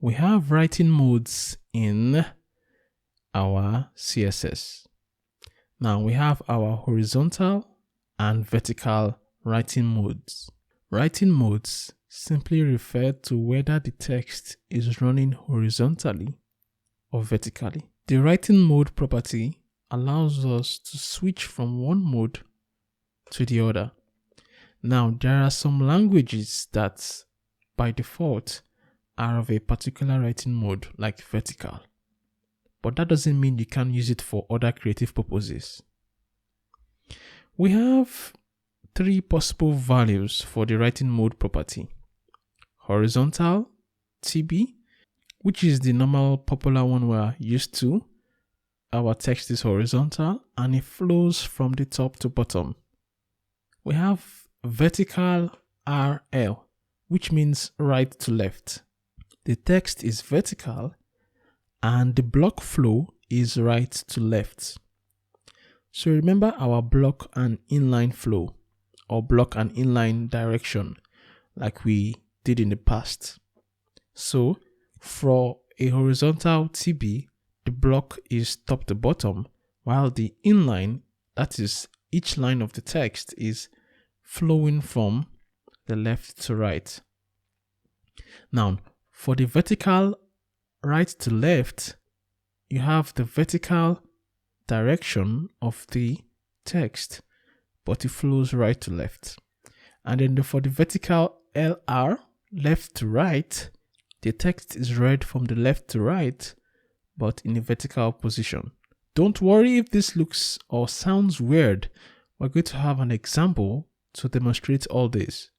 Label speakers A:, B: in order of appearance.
A: we have writing modes in our CSS. Now we have our horizontal and vertical writing modes. Writing modes simply refer to whether the text is running horizontally or vertically. The writing mode property allows us to switch from one mode to the other. Now, there are some languages that by default are of a particular writing mode, like vertical. But that doesn't mean you can't use it for other creative purposes. We have 3 possible values for the writing mode property. Horizontal, TB, which is the normal popular one we're used to. Our text is horizontal and it flows from the top to bottom. We have vertical, RL, which means right to left. The text is vertical and the block flow is right to left. So remember our block and inline flow, or block and inline direction, like we did in the past. So for a horizontal TB, the block is top to bottom, while the inline, that is each line of the text, is flowing from the left to right. Now, for the vertical right to left, you have the vertical direction of the text, but it flows right to left. And then for the vertical LR, left to right, the text is read from the left to right, but in a vertical position. Don't worry if this looks or sounds weird. We're going to have an example to demonstrate all this.